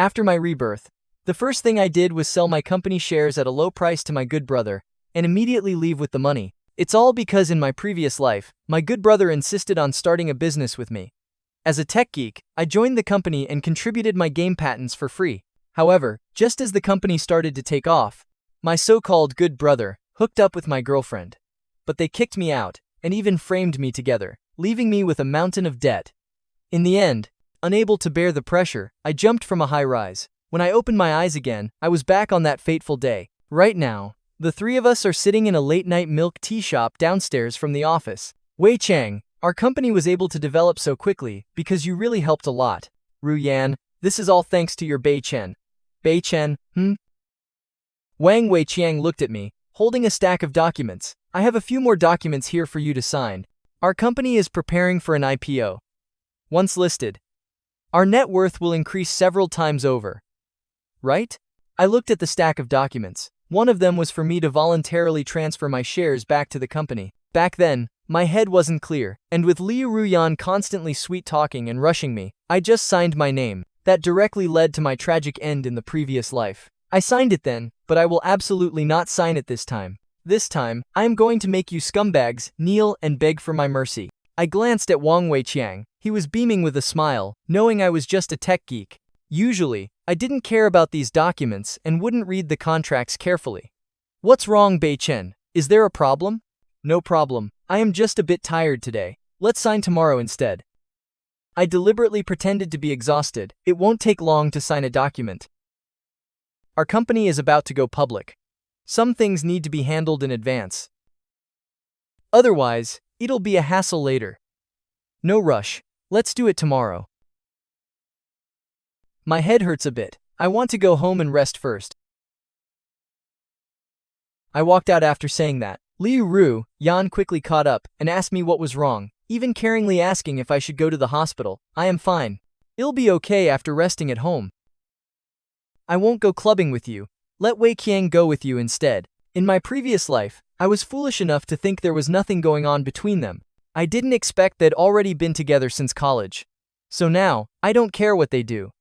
After my rebirth, the first thing I did was sell my company shares at a low price to my good brother, and immediately leave with the money. It's all because in my previous life, my good brother insisted on starting a business with me. As a tech geek, I joined the company and contributed my game patents for free. However, just as the company started to take off, my so-called good brother hooked up with my girlfriend. But they kicked me out, and even framed me together, leaving me with a mountain of debt. In the end, unable to bear the pressure, I jumped from a high rise. When I opened my eyes again, I was back on that fateful day. Right now, the three of us are sitting in a late-night milk tea shop downstairs from the office. Wei Chang, our company was able to develop so quickly because you really helped a lot. Ru Yan, this is all thanks to your Bei Chen. Bei Chen, Wang Wei Qiang looked at me, holding a stack of documents. I have a few more documents here for you to sign. Our company is preparing for an IPO. Once listed, our net worth will increase several times over. Right? I looked at the stack of documents. One of them was for me to voluntarily transfer my shares back to the company. Back then, my head wasn't clear, and with Liu Ruyan constantly sweet-talking and rushing me, I just signed my name. That directly led to my tragic end in the previous life. I signed it then, but I will absolutely not sign it this time. This time, I am going to make you scumbags kneel and beg for my mercy. I glanced at Wang Weiqiang. He was beaming with a smile, knowing I was just a tech geek. Usually, I didn't care about these documents and wouldn't read the contracts carefully. What's wrong, Bei Chen? Is there a problem? No problem. I am just a bit tired today. Let's sign tomorrow instead. I deliberately pretended to be exhausted. It won't take long to sign a document. Our company is about to go public. Some things need to be handled in advance. Otherwise, it'll be a hassle later. No rush. Let's do it tomorrow. My head hurts a bit. I want to go home and rest first. I walked out after saying that. Liu Ru Yan quickly caught up and asked me what was wrong, even caringly asking if I should go to the hospital. I am fine. It'll be okay after resting at home. I won't go clubbing with you. Let Wei Qiang go with you instead. In my previous life, I was foolish enough to think there was nothing going on between them. I didn't expect they'd already been together since college. So now, I don't care what they do.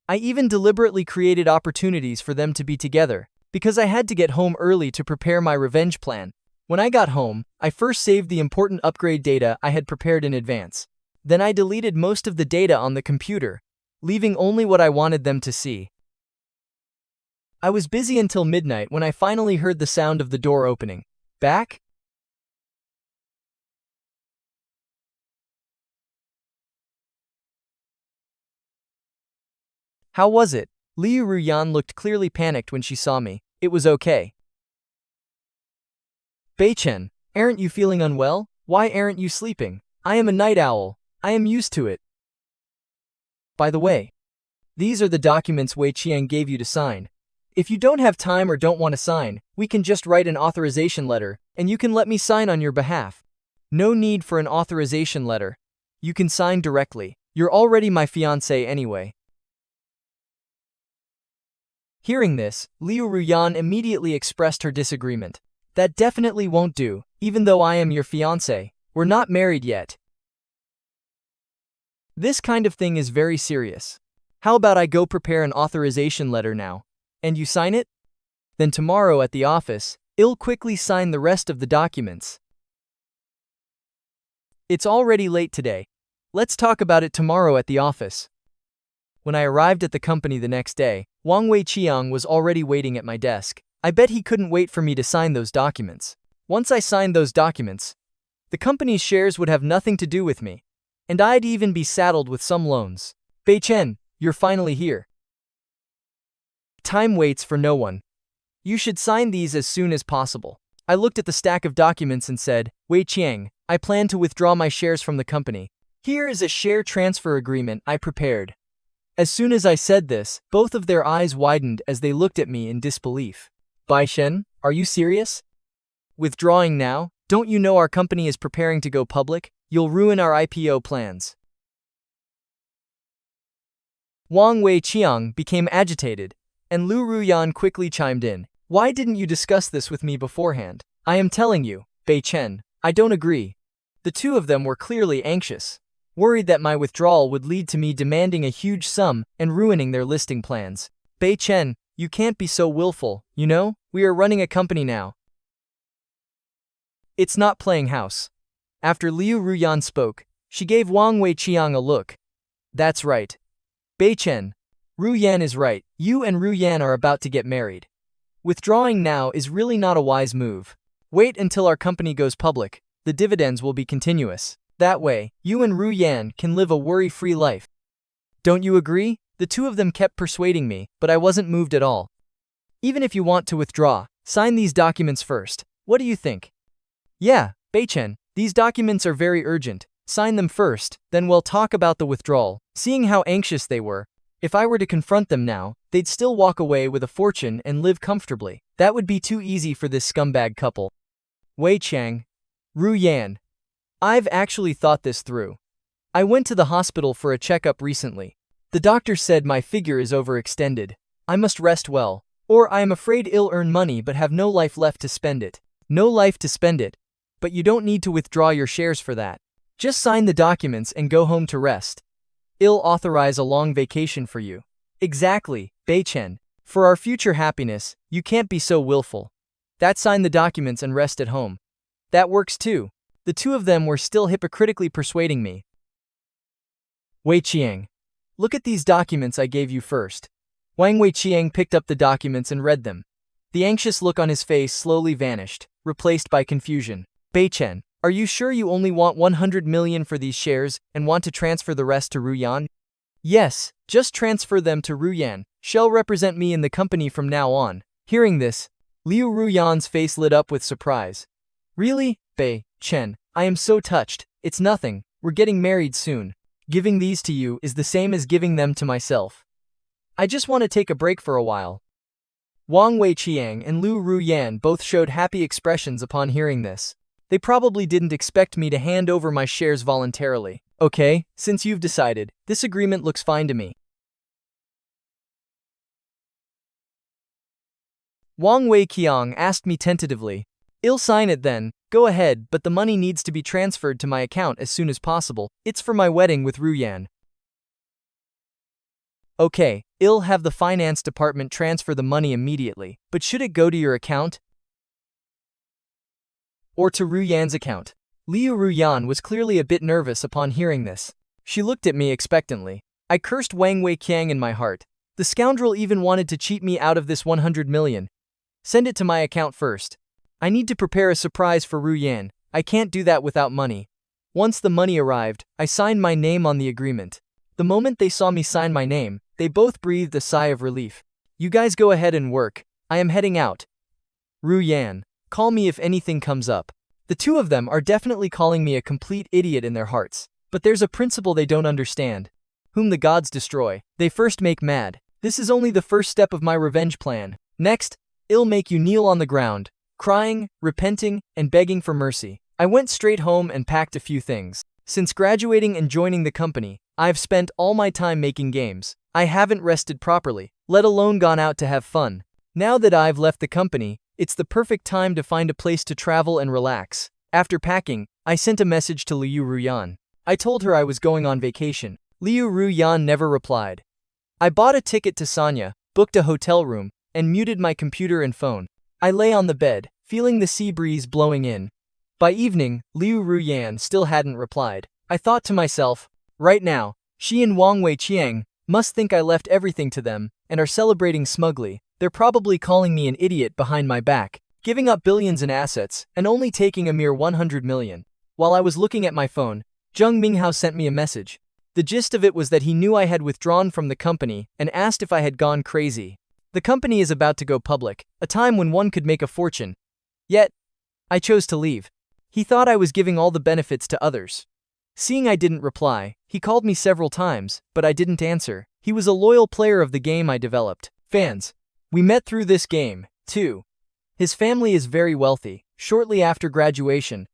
I even deliberately created opportunities for them to be together, because I had to get home early to prepare my revenge plan. When I got home, I first saved the important upgrade data I had prepared in advance. Then I deleted most of the data on the computer, leaving only what I wanted them to see. I was busy until midnight when I finally heard the sound of the door opening. Back? How was it? Liu Ruyan looked clearly panicked when she saw me. It was okay. Bei Chen, aren't you feeling unwell? Why aren't you sleeping? I am a night owl. I am used to it. By the way, these are the documents Wei Qiang gave you to sign. If you don't have time or don't want to sign, we can just write an authorization letter, and you can let me sign on your behalf. No need for an authorization letter. You can sign directly. You're already my fiancé anyway. Hearing this, Liu Ruyan immediately expressed her disagreement. That definitely won't do, even though I am your fiancé. We're not married yet. This kind of thing is very serious. How about I go prepare an authorization letter now? And you sign it? Then tomorrow at the office, I'll quickly sign the rest of the documents. It's already late today. Let's talk about it tomorrow at the office. When I arrived at the company the next day, Wang Weiqiang was already waiting at my desk. I bet he couldn't wait for me to sign those documents. Once I signed those documents, the company's shares would have nothing to do with me, and I'd even be saddled with some loans. Bei Chen, you're finally here. Time waits for no one. You should sign these as soon as possible. I looked at the stack of documents and said, Wei Qiang, I plan to withdraw my shares from the company. Here is a share transfer agreement I prepared. As soon as I said this, both of their eyes widened as they looked at me in disbelief. Bei Chen, are you serious? Withdrawing now? Don't you know our company is preparing to go public? You'll ruin our IPO plans. Wang Weiqiang became agitated, and Liu Ruyan quickly chimed in. Why didn't you discuss this with me beforehand? I am telling you, Bei Chen, I don't agree. The two of them were clearly anxious. worried that my withdrawal would lead to me demanding a huge sum and ruining their listing plans. Bei Chen, you can't be so willful, you know? We are running a company now. It's not playing house. After Liu Ruyan spoke, she gave Wang Weiqiang a look. That's right. Bei Chen. Ruyan is right, you and Ruyan are about to get married. Withdrawing now is really not a wise move. Wait until our company goes public, the dividends will be continuous. That way, you and Ruyan can live a worry-free life. Don't you agree? The two of them kept persuading me, but I wasn't moved at all. Even if you want to withdraw, sign these documents first. What do you think? Yeah, Bei Chen, these documents are very urgent. Sign them first, then we'll talk about the withdrawal. Seeing how anxious they were, if I were to confront them now, they'd still walk away with a fortune and live comfortably. That would be too easy for this scumbag couple. Wei Chang. Ruyan. I've actually thought this through. I went to the hospital for a checkup recently. The doctor said my figure is overextended. I must rest well, or I am afraid I'll earn money but have no life left to spend it. No life to spend it. But you don't need to withdraw your shares for that. Just sign the documents and go home to rest. I'll authorize a long vacation for you. Exactly, Bei Chen. For our future happiness, you can't be so willful. That sign the documents and rest at home. That works too. The two of them were still hypocritically persuading me. Wei Qiang. Look at these documents I gave you first. Wang Weiqiang picked up the documents and read them. The anxious look on his face slowly vanished, replaced by confusion. Bei Chen, are you sure you only want 100 million for these shares and want to transfer the rest to Ruyan? Yes, just transfer them to Ruyan. She'll represent me in the company from now on. Hearing this, Liu Ruyan's face lit up with surprise. Really, Bei Chen, I am so touched. It's nothing, we're getting married soon. Giving these to you is the same as giving them to myself. I just want to take a break for a while. Wang Weiqiang and Liu Ruyan both showed happy expressions upon hearing this. They probably didn't expect me to hand over my shares voluntarily. Okay, since you've decided, this agreement looks fine to me. Wang Weiqiang asked me tentatively. I'll sign it then. Go ahead, but the money needs to be transferred to my account as soon as possible. It's for my wedding with Ruyan. Okay, I'll have the finance department transfer the money immediately, but should it go to your account? Or to Ruyan's account? Liu Ruyan was clearly a bit nervous upon hearing this. She looked at me expectantly. I cursed Wang Weiqiang in my heart. The scoundrel even wanted to cheat me out of this 100 million. Send it to my account first. I need to prepare a surprise for Ruyan. I can't do that without money. Once the money arrived, I signed my name on the agreement. The moment they saw me sign my name, they both breathed a sigh of relief. You guys go ahead and work. I am heading out. Ruyan, call me if anything comes up. The two of them are definitely calling me a complete idiot in their hearts. But there's a principle they don't understand. Whom the gods destroy, they first make mad. This is only the first step of my revenge plan. Next, I'll make you kneel on the ground, crying, repenting, and begging for mercy. I went straight home and packed a few things. Since graduating and joining the company, I've spent all my time making games. I haven't rested properly, let alone gone out to have fun. Now that I've left the company, it's the perfect time to find a place to travel and relax. After packing, I sent a message to Liu Ruyan. I told her I was going on vacation. Liu Ruyan never replied. I bought a ticket to Sanya, booked a hotel room, and muted my computer and phone. I lay on the bed, feeling the sea breeze blowing in. By evening, Liu Ruyan still hadn't replied. I thought to myself, right now, she and Wang Weiqiang must think I left everything to them and are celebrating smugly. They're probably calling me an idiot behind my back, giving up billions in assets and only taking a mere 100 million. While I was looking at my phone, Zheng Minghao sent me a message. The gist of it was that he knew I had withdrawn from the company and asked if I had gone crazy. The company is about to go public, a time when one could make a fortune. Yet, I chose to leave. He thought I was giving all the benefits to others. Seeing I didn't reply, he called me several times, but I didn't answer. He was a loyal player of the game I developed. Fans. We met through this game, too. His family is very wealthy. Shortly after graduation,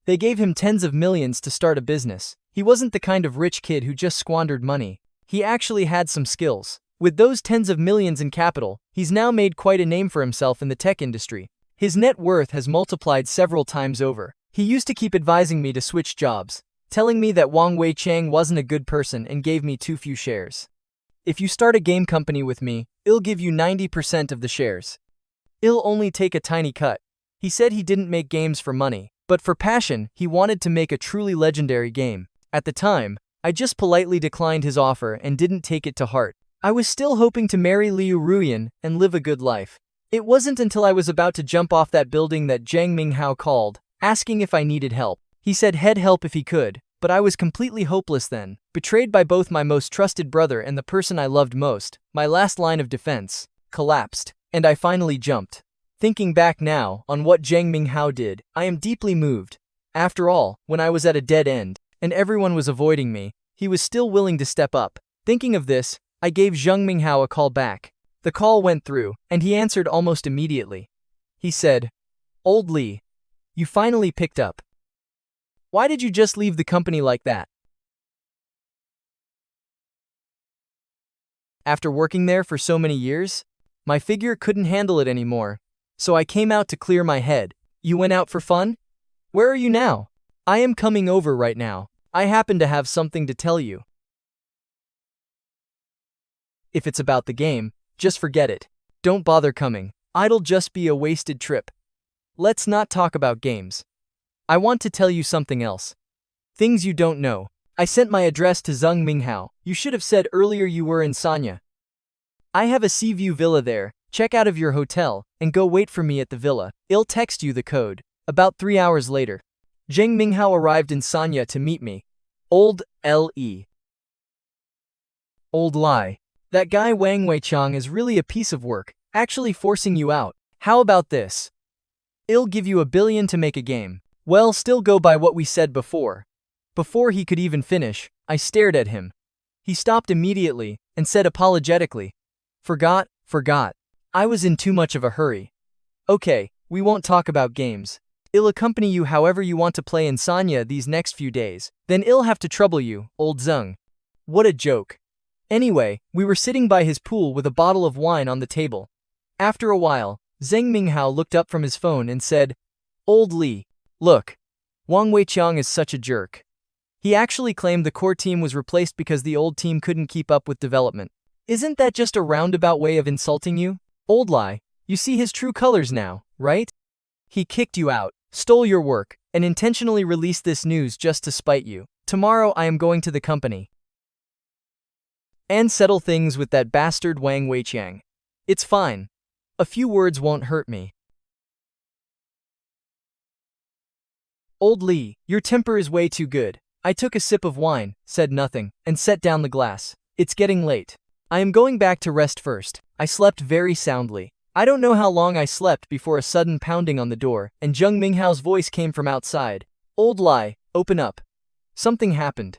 they gave him tens of millions to start a business. He wasn't the kind of rich kid who just squandered money. He actually had some skills. With those tens of millions in capital, he's now made quite a name for himself in the tech industry. His net worth has multiplied several times over. He used to keep advising me to switch jobs. telling me that Wang Weiqiang wasn't a good person and gave me too few shares. If you start a game company with me, I'll give you 90% of the shares. I'll only take a tiny cut. He said he didn't make games for money, but for passion. He wanted to make a truly legendary game. At the time, I just politely declined his offer and didn't take it to heart. I was still hoping to marry Liu Ruyan and live a good life. It wasn't until I was about to jump off that building that Zhang Minghao called, asking if I needed help. He said he'd help if he could, but I was completely hopeless then, betrayed by both my most trusted brother and the person I loved most. My last line of defense collapsed, and I finally jumped. Thinking back now on what Zhang Minghao did, I am deeply moved. After all, when I was at a dead end, and everyone was avoiding me, he was still willing to step up. Thinking of this, I gave Zhang Minghao a call back. The call went through, and he answered almost immediately. He said, "Old Li, you finally picked up. Why did you just leave the company like that?" After working there for so many years, my figure couldn't handle it anymore, so I came out to clear my head. You went out for fun? Where are you now? I am coming over right now. I happen to have something to tell you. If it's about the game, just forget it. Don't bother coming. It'll just be a wasted trip. Let's not talk about games. I want to tell you something else. Things you don't know. I sent my address to Zhang Minghao. You should have said earlier you were in Sanya. I have a sea view villa there. Check out of your hotel, and go wait for me at the villa. I'll text you the code. About 3 hours later, Zhang Minghao arrived in Sanya to meet me. Old Li. Old Li. That guy Wang Weiqiang is really a piece of work, actually forcing you out. How about this? I'll give you $1 billion to make a game. Well, still go by what we said before. Before he could even finish, I stared at him. He stopped immediately and said apologetically, Forgot. I was in too much of a hurry. Okay, we won't talk about games. I'll accompany you however you want to play in Sanya these next few days. Then I'll have to trouble you, old Zheng. What a joke. Anyway, we were sitting by his pool with a bottle of wine on the table. After a while, Zhang Minghao looked up from his phone and said, Old Li, look. Wang Weiqiang is such a jerk. He actually claimed the core team was replaced because the old team couldn't keep up with development. Isn't that just a roundabout way of insulting you? Old Li, you see his true colors now, right? He kicked you out, stole your work, and intentionally released this news just to spite you. Tomorrow I am going to the company and settle things with that bastard Wang Weiqiang. It's fine. A few words won't hurt me. Old Li, your temper is way too good. I took a sip of wine, said nothing, and set down the glass. It's getting late. I am going back to rest first. I slept very soundly. I don't know how long I slept before a sudden pounding on the door, and Zhang Minghao's voice came from outside. Old Li, open up. Something happened.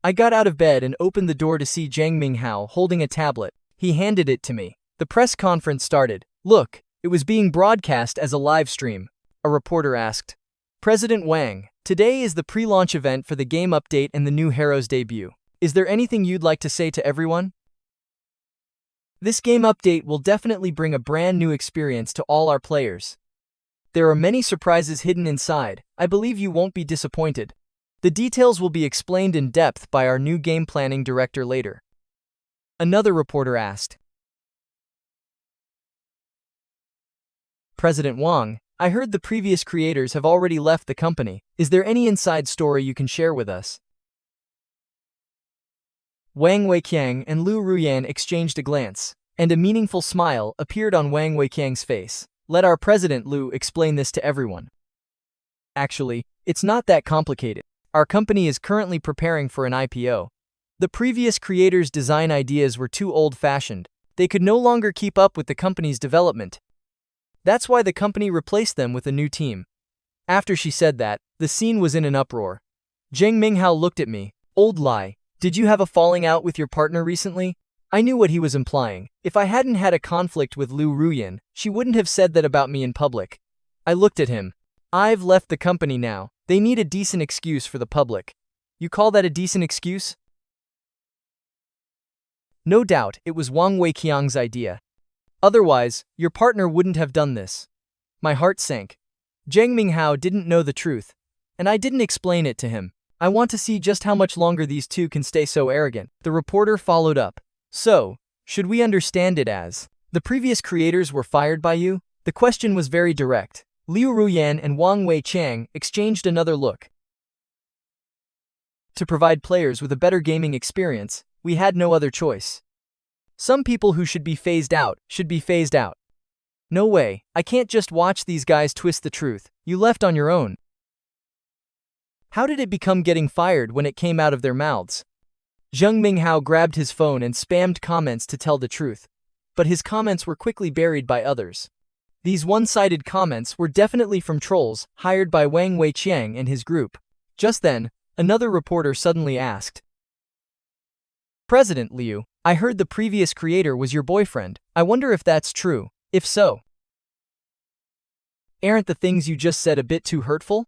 I got out of bed and opened the door to see Zhang Minghao holding a tablet. He handed it to me. The press conference started. Look, it was being broadcast as a live stream. A reporter asked. President Wang, today is the pre-launch event for the game update and the new hero's debut. Is there anything you'd like to say to everyone? This game update will definitely bring a brand new experience to all our players. There are many surprises hidden inside. I believe you won't be disappointed. The details will be explained in depth by our new game planning director later. Another reporter asked. President Wang, I heard the previous creators have already left the company. Is there any inside story you can share with us? Wang Weiqiang and Liu Ruyan exchanged a glance, and a meaningful smile appeared on Wang Weiqiang's face. Let our president Liu explain this to everyone. Actually, it's not that complicated. Our company is currently preparing for an IPO. The previous creators' design ideas were too old-fashioned. They could no longer keep up with the company's development. That's why the company replaced them with a new team. After she said that, the scene was in an uproar. Zhang Minghao looked at me. Old Li, did you have a falling out with your partner recently? I knew what he was implying. If I hadn't had a conflict with Liu Ruyan, she wouldn't have said that about me in public. I looked at him. I've left the company now. They need a decent excuse for the public. You call that a decent excuse? No doubt, it was Wang Weiqiang's idea. Otherwise, your partner wouldn't have done this. My heart sank. Zhang Minghao didn't know the truth, and I didn't explain it to him. I want to see just how much longer these two can stay so arrogant. The reporter followed up. So, should we understand it as the previous creators were fired by you? The question was very direct. Liu Ruyan and Wang Weiqiang exchanged another look. To provide players with a better gaming experience, we had no other choice. Some people who should be phased out should be phased out. No way, I can't just watch these guys twist the truth. You left on your own. How did it become getting fired when it came out of their mouths? Zheng Minghao grabbed his phone and spammed comments to tell the truth. But his comments were quickly buried by others. These one-sided comments were definitely from trolls hired by Wang Weiqiang and his group. Just then, another reporter suddenly asked, "President Liu, I heard the previous creator was your boyfriend. I wonder if that's true. If so, aren't the things you just said a bit too hurtful?"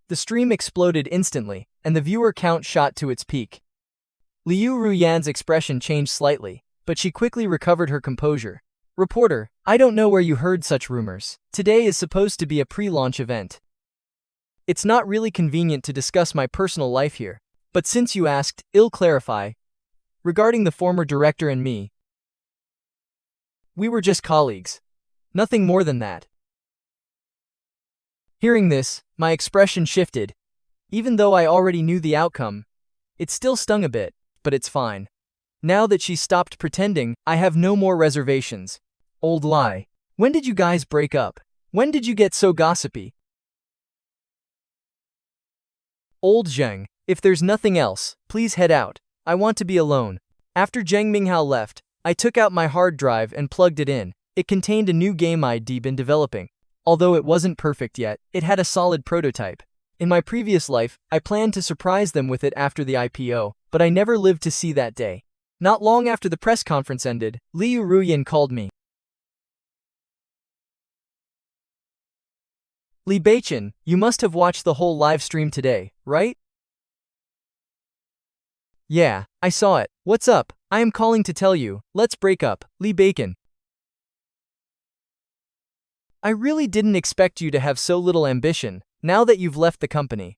The stream exploded instantly, and the viewer count shot to its peak. Liu Ruyan's expression changed slightly, but she quickly recovered her composure. "Reporter, I don't know where you heard such rumors. Today is supposed to be a pre-launch event. It's not really convenient to discuss my personal life here, but since you asked, I'll clarify. Regarding the former director and me, we were just colleagues. Nothing more than that." Hearing this, my expression shifted. Even though I already knew the outcome, it still stung a bit, but it's fine. Now that she's stopped pretending, I have no more reservations. Old lie. When did you guys break up? When did you get so gossipy? Old Zheng, if there's nothing else, please head out. I want to be alone. After Zheng Minghao left, I took out my hard drive and plugged it in. It contained a new game I'd been developing. Although it wasn't perfect yet, it had a solid prototype. In my previous life, I planned to surprise them with it after the IPO, but I never lived to see that day. Not long after the press conference ended, Liu Ruyan called me. "Li Beichen, you must have watched the whole live stream today, right?" "Yeah, I saw it. What's up? I am calling to tell you, let's break up, Li Beichen. I really didn't expect you to have so little ambition, now that you've left the company.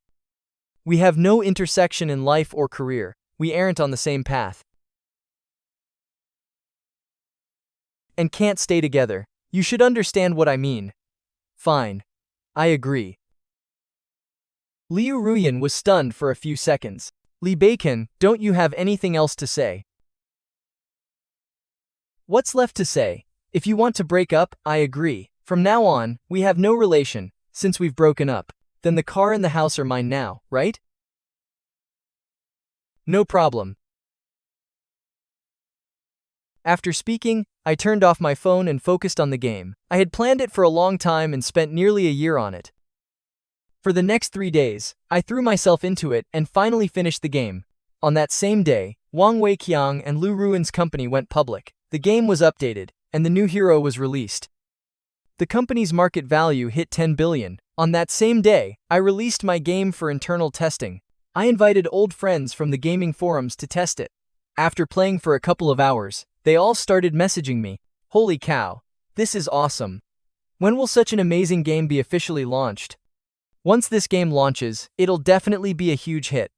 We have no intersection in life or career, we aren't on the same path. And can't stay together. You should understand what I mean." "Fine. I agree." Liu Ruyan was stunned for a few seconds. "Li Beichen, don't you have anything else to say?" "What's left to say? If you want to break up, I agree. From now on, we have no relation, since we've broken up. Then the car and the house are mine now, right?" "No problem." After speaking, I turned off my phone and focused on the game. I had planned it for a long time and spent nearly a year on it. For the next 3 days, I threw myself into it and finally finished the game. On that same day, Wang Weiqiang and Liu Ruyan's company went public. The game was updated, and the new hero was released. The company's market value hit 10 billion. On that same day, I released my game for internal testing. I invited old friends from the gaming forums to test it. After playing for a couple of hours, they all started messaging me. "Holy cow, this is awesome. When will such an amazing game be officially launched?" Once this game launches, it'll definitely be a huge hit.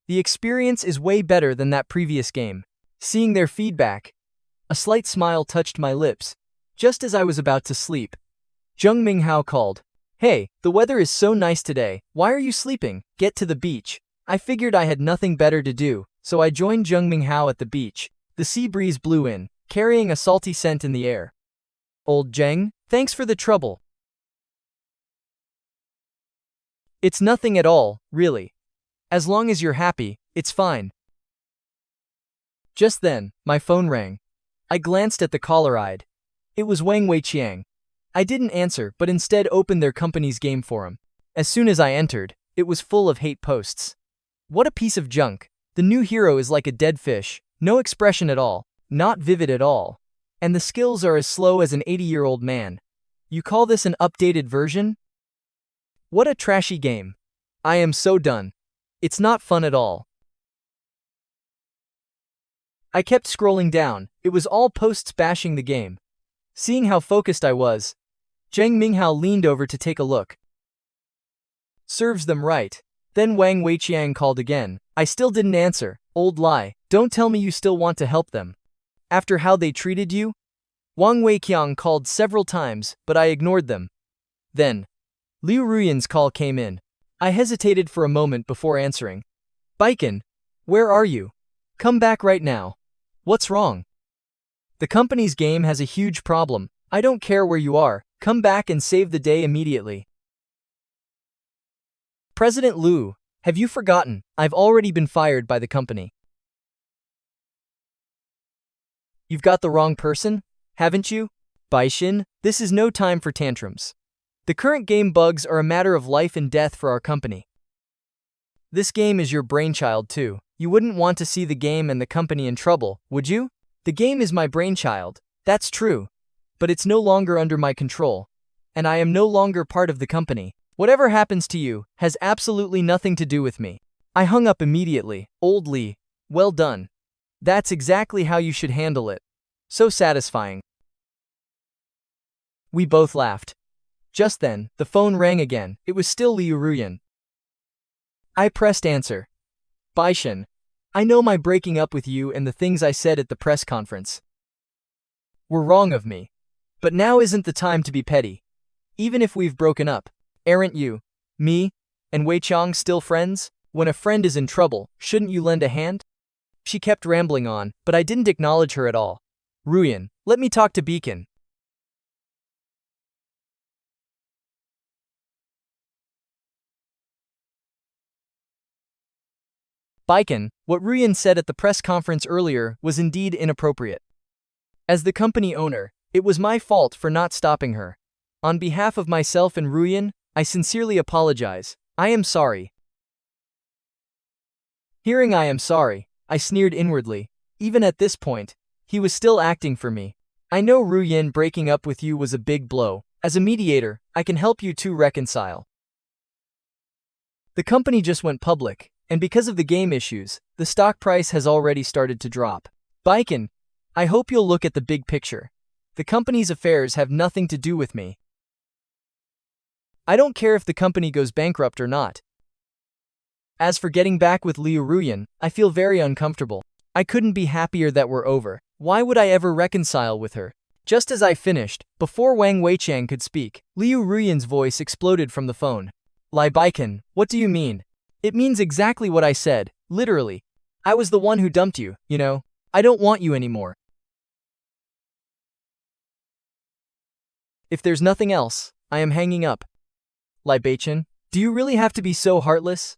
The experience is way better than that previous game. Seeing their feedback, a slight smile touched my lips. Just as I was about to sleep, Zheng Minghao called. "Hey, the weather is so nice today. Why are you sleeping? Get to the beach." I figured I had nothing better to do, so I joined Zheng Minghao at the beach. The sea breeze blew in, carrying a salty scent in the air. "Old Zheng, thanks for the trouble." "It's nothing at all, really. As long as you're happy, it's fine." Just then, my phone rang. I glanced at the caller ID. It was Wang Weiqiang. I didn't answer but instead opened their company's game forum. As soon as I entered, it was full of hate posts. What a piece of junk. The new hero is like a dead fish, no expression at all, not vivid at all. And the skills are as slow as an 80-year-old man. You call this an updated version? What a trashy game. I am so done. It's not fun at all. I kept scrolling down, it was all posts bashing the game. Seeing how focused I was, Zheng Minghao leaned over to take a look. Serves them right. Then Wang Weiqiang called again. I still didn't answer. Old lie. Don't tell me you still want to help them. After how they treated you? Wang Weiqiang called several times, but I ignored them. Then, Liu Ruyan's call came in. I hesitated for a moment before answering. Baiken, where are you? Come back right now. What's wrong? The company's game has a huge problem. I don't care where you are. Come back and save the day immediately. President Liu, have you forgotten? I've already been fired by the company. You've got the wrong person, haven't you? Baishin, this is no time for tantrums. The current game bugs are a matter of life and death for our company. This game is your brainchild too. You wouldn't want to see the game and the company in trouble, would you? The game is my brainchild, that's true. But it's no longer under my control. And I am no longer part of the company. Whatever happens to you has absolutely nothing to do with me. I hung up immediately. Old Lee, well done. That's exactly how you should handle it. So satisfying. We both laughed. Just then, the phone rang again. It was still Liu Ruyan. I pressed answer. Baishin, I know my breaking up with you and the things I said at the press conference were wrong of me. But now isn't the time to be petty. Even if we've broken up, aren't you, me, and Weiqiang still friends? When a friend is in trouble, shouldn't you lend a hand? She kept rambling on, but I didn't acknowledge her at all. Ruyan, let me talk to Beacon. Baiken, what Ruyan said at the press conference earlier was indeed inappropriate. As the company owner, it was my fault for not stopping her. On behalf of myself and Ruyan, I sincerely apologize. I am sorry. Hearing I am sorry, I sneered inwardly. Even at this point, he was still acting for me. I know Ruyan breaking up with you was a big blow. As a mediator, I can help you two reconcile. The company just went public, and because of the game issues, the stock price has already started to drop. Baiken, I hope you'll look at the big picture. The company's affairs have nothing to do with me. I don't care if the company goes bankrupt or not. As for getting back with Liu Ruyan, I feel very uncomfortable. I couldn't be happier that we're over. Why would I ever reconcile with her? Just as I finished, before Wang Weiqiang could speak, Liu Ruyan's voice exploded from the phone. Lai Baiken, what do you mean? It means exactly what I said, literally. I was the one who dumped you, you know. I don't want you anymore. If there's nothing else, I am hanging up. Lai Baichen, do you really have to be so heartless?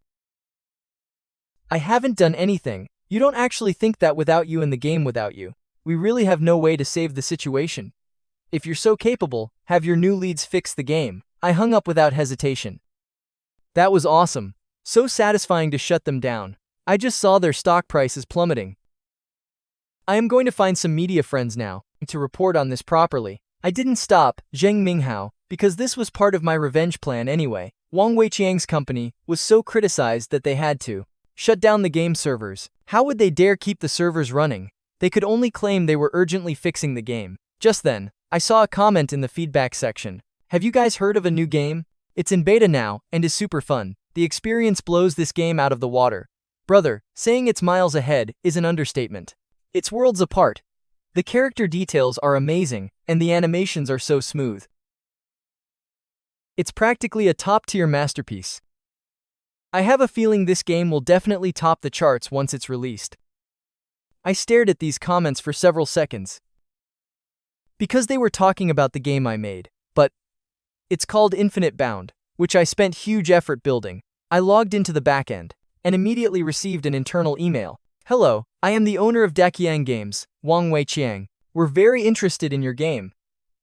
I haven't done anything. You don't actually think that without you in the game without you. We really have no way to save the situation. If you're so capable, have your new leads fix the game. I hung up without hesitation. That was awesome. So satisfying to shut them down. I just saw their stock prices plummeting. I am going to find some media friends now to report on this properly. I didn't stop, Zheng Minghao, because this was part of my revenge plan anyway. Wang Weiqiang's company was so criticized that they had to shut down the game servers. How would they dare keep the servers running? They could only claim they were urgently fixing the game. Just then, I saw a comment in the feedback section. Have you guys heard of a new game? It's in beta now, and is super fun. The experience blows this game out of the water. Brother, saying it's miles ahead is an understatement. It's worlds apart. The character details are amazing, and the animations are so smooth. It's practically a top-tier masterpiece. I have a feeling this game will definitely top the charts once it's released. I stared at these comments for several seconds. Because they were talking about the game I made, but it's called Infinite Bound, which I spent huge effort building. I logged into the backend, and immediately received an internal email. Hello, I am the owner of Daqiang Games, Wang Weiqiang. We're very interested in your game.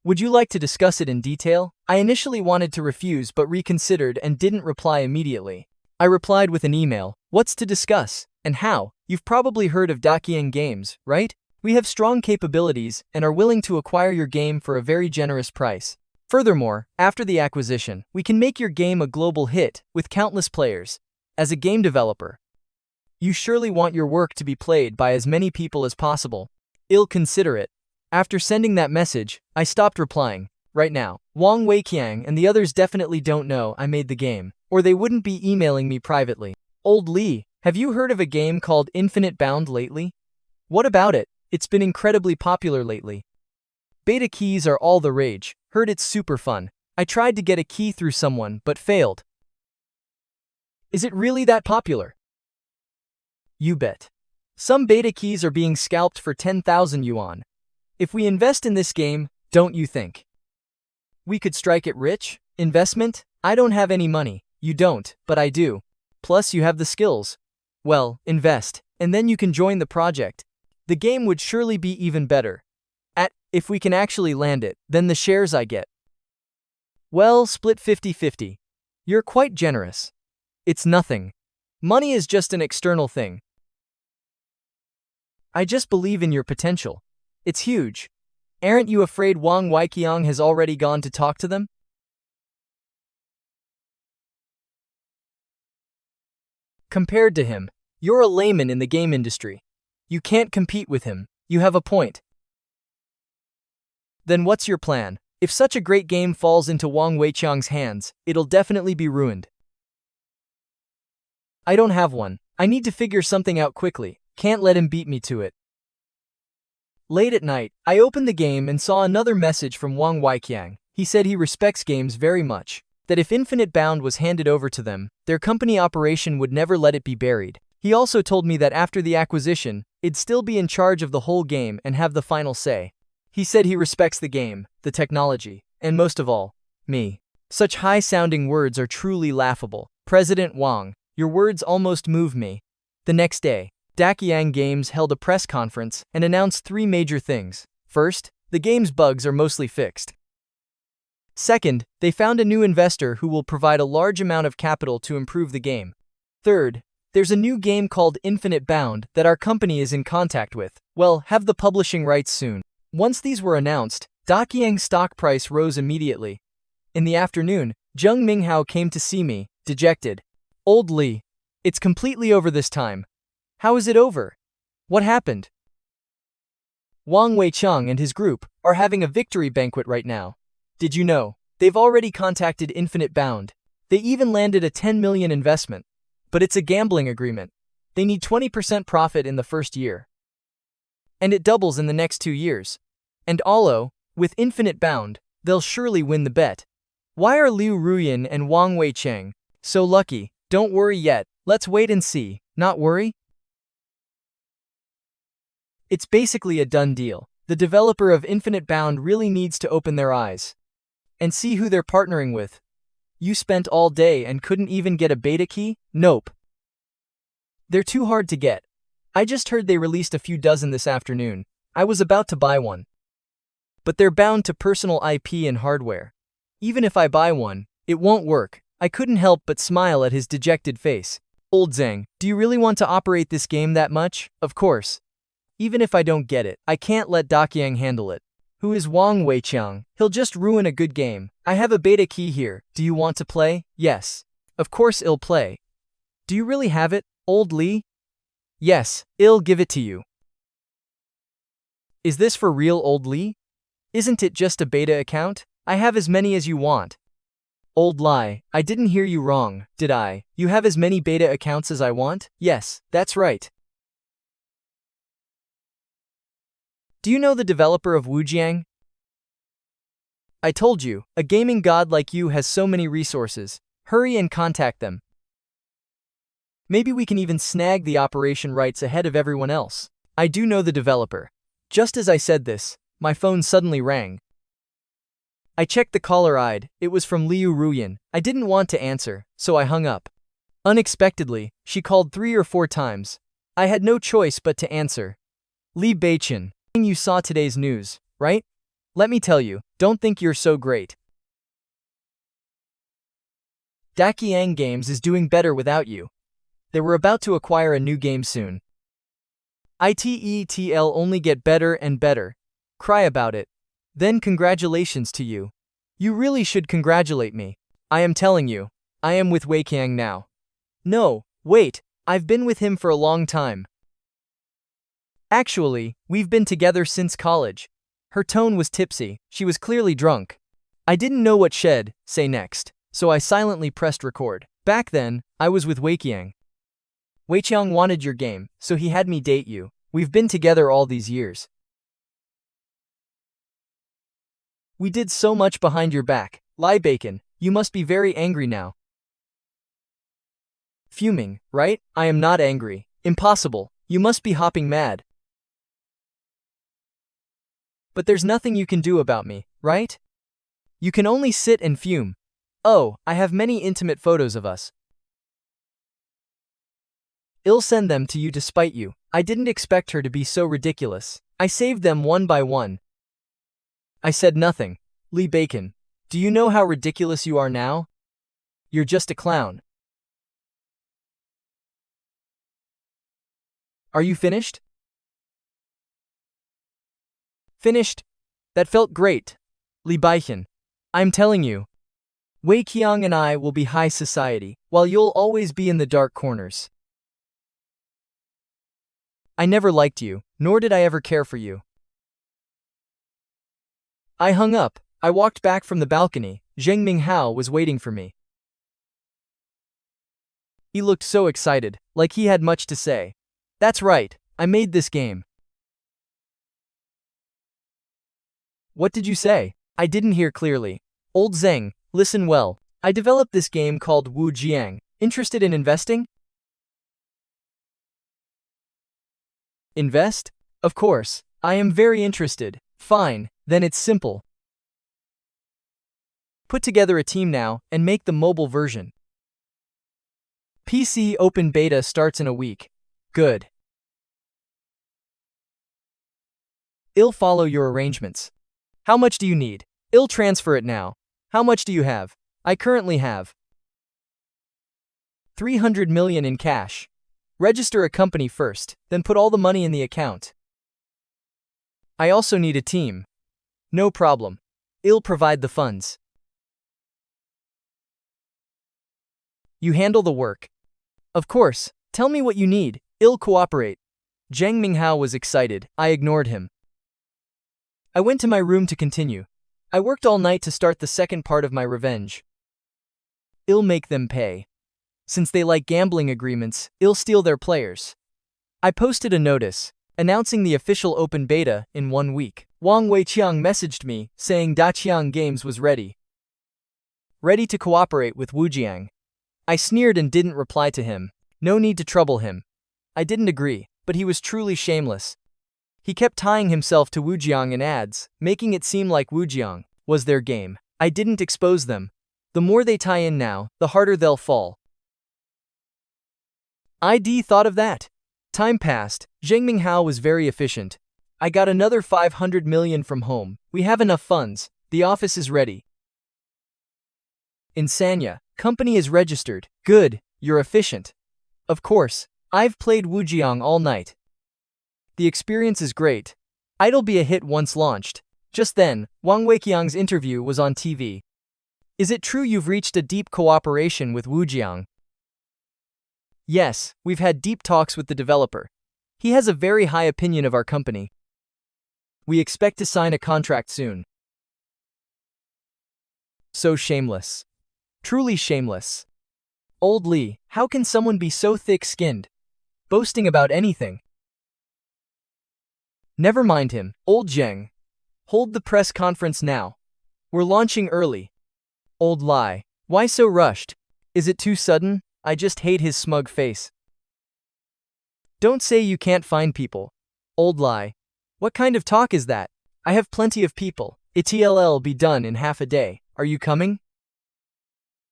Would you like to discuss it in detail? I initially wanted to refuse but reconsidered and didn't reply immediately. I replied with an email. What's to discuss? And how? You've probably heard of Daqiang Games, right? We have strong capabilities and are willing to acquire your game for a very generous price. Furthermore, after the acquisition, we can make your game a global hit with countless players. As a game developer, you surely want your work to be played by as many people as possible. Consider it. After sending that message, I stopped replying. Right now, Wang Weiqiang and the others definitely don't know I made the game, or they wouldn't be emailing me privately. Old Lee, have you heard of a game called Infinite Bound lately? What about it? It's been incredibly popular lately. Beta keys are all the rage. Heard it's super fun. I tried to get a key through someone, but failed. Is it really that popular? You bet. Some beta keys are being scalped for 10,000 yuan. If we invest in this game, don't you think we could strike it rich? Investment? I don't have any money. You don't, but I do. Plus you have the skills. Well, invest, and then you can join the project. The game would surely be even better. If we can actually land it, then the shares I get. Well, split 50-50. You're quite generous. It's nothing. Money is just an external thing. I just believe in your potential. It's huge. Aren't you afraid Wang Weiqiang has already gone to talk to them? Compared to him, you're a layman in the game industry. You can't compete with him. You have a point. Then what's your plan? If such a great game falls into Wang Weiqiang's hands, it'll definitely be ruined. I don't have one. I need to figure something out quickly. Can't let him beat me to it. Late at night, I opened the game and saw another message from Wang Weiqiang. He said he respects games very much, that if Infinite Bound was handed over to them, their company operation would never let it be buried. He also told me that after the acquisition, it'd still be in charge of the whole game and have the final say. He said he respects the game, the technology, and most of all, me. Such high-sounding words are truly laughable. President Wang, your words almost move me. The next day, Daqiang Games held a press conference and announced 3 major things. First, the game's bugs are mostly fixed. Second, they found a new investor who will provide a large amount of capital to improve the game. Third, there's a new game called Infinite Bound that our company is in contact with. Well, have the publishing rights soon. Once these were announced, Daqiang's stock price rose immediately. In the afternoon, Zheng Minghao came to see me, dejected. Old Li, it's completely over this time. How is it over? What happened? Wang Weiqiang and his group are having a victory banquet right now. Did you know? They've already contacted Infinite Bound. They even landed a 10 million investment. But it's a gambling agreement. They need 20% profit in the first year. And it doubles in the next 2 years. And also, with Infinite Bound, they'll surely win the bet. Why are Liu Ruyan and Wang Weiqiang so lucky? Don't worry yet, let's wait and see. Not worry? It's basically a done deal. The developer of Infinite Bound really needs to open their eyes and see who they're partnering with. You spent all day and couldn't even get a beta key? Nope. They're too hard to get. I just heard they released a few dozen this afternoon. I was about to buy one. But they're bound to personal IP and hardware. Even if I buy one, it won't work. I couldn't help but smile at his dejected face. Old Zheng, do you really want to operate this game that much? Of course. Even if I don't get it, I can't let Daqiang handle it. Who is Wang Weiqiang? He'll just ruin a good game. I have a beta key here. Do you want to play? Yes. Of course I'll play. Do you really have it, Old Li? Yes, I'll give it to you. Is this for real, Old Li? Isn't it just a beta account? I have as many as you want. Old Li, I didn't hear you wrong, did I? You have as many beta accounts as I want? Yes, that's right. Do you know the developer of Wujiang? I told you, a gaming god like you has so many resources. Hurry and contact them. Maybe we can even snag the operation rights ahead of everyone else. I do know the developer. Just as I said this, my phone suddenly rang. I checked the caller ID. It was from Liu Ruyan. I didn't want to answer, so I hung up. Unexpectedly, she called 3 or 4 times. I had no choice but to answer. Li Beichen, you saw today's news, right? Let me tell you, don't think you're so great. Daqiang Games is doing better without you. They were about to acquire a new game soon. It'll only get better and better. Cry about it. Then congratulations to you. You really should congratulate me. I am telling you, I am with Weiqiang now. No, wait, I've been with him for a long time. Actually, we've been together since college. Her tone was tipsy, she was clearly drunk. I didn't know what say next, so I silently pressed record. Back then, I was with Weiqiang. Weiqiang wanted your game, so he had me date you. We've been together all these years. We did so much behind your back. Lie Bacon, you must be very angry now. Fuming, right? I am not angry. Impossible. You must be hopping mad. But there's nothing you can do about me, right? You can only sit and fume. Oh, I have many intimate photos of us. I'll send them to you to spite you. I didn't expect her to be so ridiculous. I saved them one by one. I said nothing. Lee Bacon, do you know how ridiculous you are now? You're just a clown. Are you finished? Finished? That felt great. Lee Bacon, I'm telling you. Weiqiang and I will be high society, while you'll always be in the dark corners. I never liked you, nor did I ever care for you. I hung up. I walked back from the balcony. Zheng Minghao was waiting for me. He looked so excited, like he had much to say. That's right, I made this game. What did you say? I didn't hear clearly. Old Zheng, listen well. I developed this game called Wu Jiang. Interested in investing? Invest? Of course. I am very interested. Fine, then it's simple. Put together a team now and make the mobile version. PC open beta starts in a week. Good. I'll follow your arrangements. How much do you need? I'll transfer it now. How much do you have? I currently have 300 million in cash. Register a company first, then put all the money in the account. I also need a team. No problem. I'll provide the funds. You handle the work. Of course, tell me what you need. I'll cooperate. Zheng Minghao was excited. I ignored him. I went to my room to continue. I worked all night to start the second part of my revenge. I'll make them pay. Since they like gambling agreements, I'll steal their players. I posted a notice, announcing the official open beta in 1 week. Wang Weiqiang messaged me, saying Daqiang Games was ready. Ready to cooperate with Wujiang. I sneered and didn't reply to him. No need to trouble him. I didn't agree, but he was truly shameless. He kept tying himself to Wujiang in ads, making it seem like Wujiang was their game. I didn't expose them. The more they tie in now, the harder they'll fall. ID thought of that. Time passed. Zheng Minghao was very efficient. I got another 500 million from home. We have enough funds. The office is ready. In Sanya, company is registered. Good, you're efficient. Of course, I've played Wujiang all night. The experience is great. It'll be a hit once launched. Just then, Wang Weiqiang's interview was on TV. Is it true you've reached a deep cooperation with Wujiang? Yes, we've had deep talks with the developer. He has a very high opinion of our company. We expect to sign a contract soon. So shameless. Truly shameless. Old Lee, how can someone be so thick-skinned? Boasting about anything. Never mind him, old Zheng. Hold the press conference now. We're launching early. Old Lie, why so rushed? Is it too sudden? I just hate his smug face. Don't say you can't find people. Old Lie. What kind of talk is that? I have plenty of people. It'll be done in half a day. Are you coming?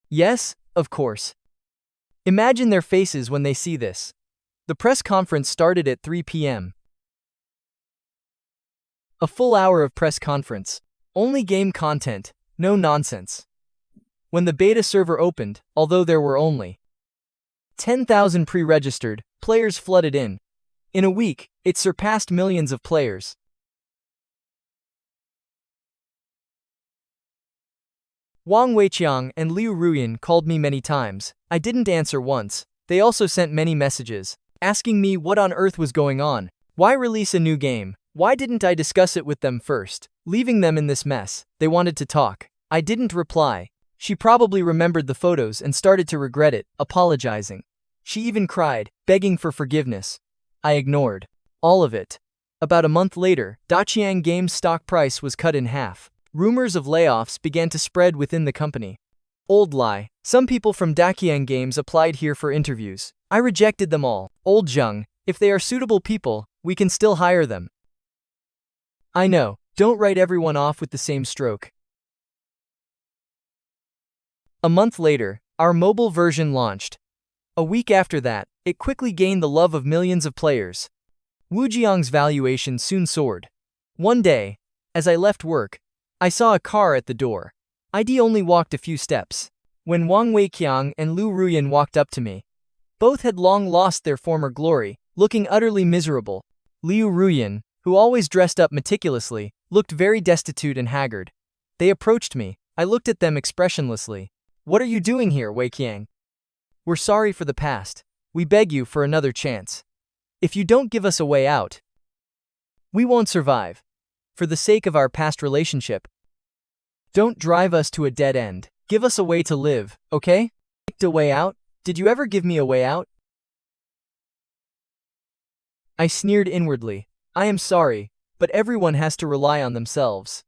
Yes, of course. Imagine their faces when they see this. The press conference started at 3 p.m. A full hour of press conference. Only game content, no nonsense. When the beta server opened, although there were only 10,000 pre-registered, players flooded in. In a week, it surpassed millions of players. Wang Weiqiang and Liu Ruyan called me many times. I didn't answer once. They also sent many messages, asking me what on earth was going on. Why release a new game? Why didn't I discuss it with them first? Leaving them in this mess. They wanted to talk. I didn't reply. She probably remembered the photos and started to regret it, apologizing. She even cried, begging for forgiveness. I ignored all of it. About a month later, Dachiang Games' stock price was cut in half. Rumors of layoffs began to spread within the company. Old lie. Some people from Dachiang Games applied here for interviews. I rejected them all. Old Jung, if they are suitable people, we can still hire them. I know, don't write everyone off with the same stroke. A month later, our mobile version launched. A week after that, it quickly gained the love of millions of players. Wujiang's valuation soon soared. One day, as I left work, I saw a car at the door. I only walked a few steps when Wang Weiqiang and Lu Ruyan walked up to me. Both had long lost their former glory, looking utterly miserable. Liu Ruyan, who always dressed up meticulously, looked very destitute and haggard. They approached me. I looked at them expressionlessly. What are you doing here, Weiqiang? We're sorry for the past. We beg you for another chance. If you don't give us a way out, we won't survive. For the sake of our past relationship, don't drive us to a dead end. Give us a way to live, okay? A way out? Did you ever give me a way out? I sneered inwardly. I am sorry, but everyone has to rely on themselves.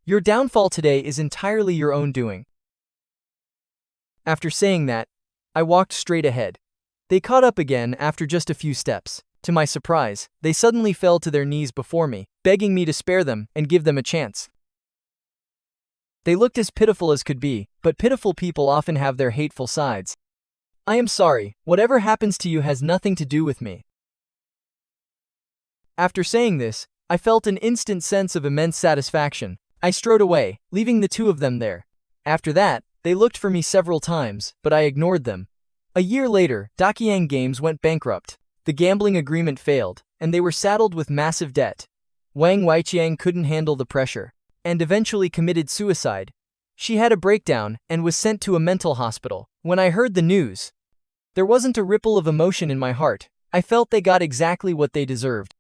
Your downfall today is entirely your own doing. After saying that, I walked straight ahead. They caught up again after just a few steps. To my surprise, they suddenly fell to their knees before me, begging me to spare them and give them a chance. They looked as pitiful as could be, but pitiful people often have their hateful sides. I am sorry, whatever happens to you has nothing to do with me. After saying this, I felt an instant sense of immense satisfaction. I strode away, leaving the two of them there. After that, they looked for me several times, but I ignored them. A year later, Dachiang Games went bankrupt. The gambling agreement failed, and they were saddled with massive debt. Wang Weiqiang couldn't handle the pressure, and eventually committed suicide. She had a breakdown and was sent to a mental hospital. When I heard the news, there wasn't a ripple of emotion in my heart. I felt they got exactly what they deserved.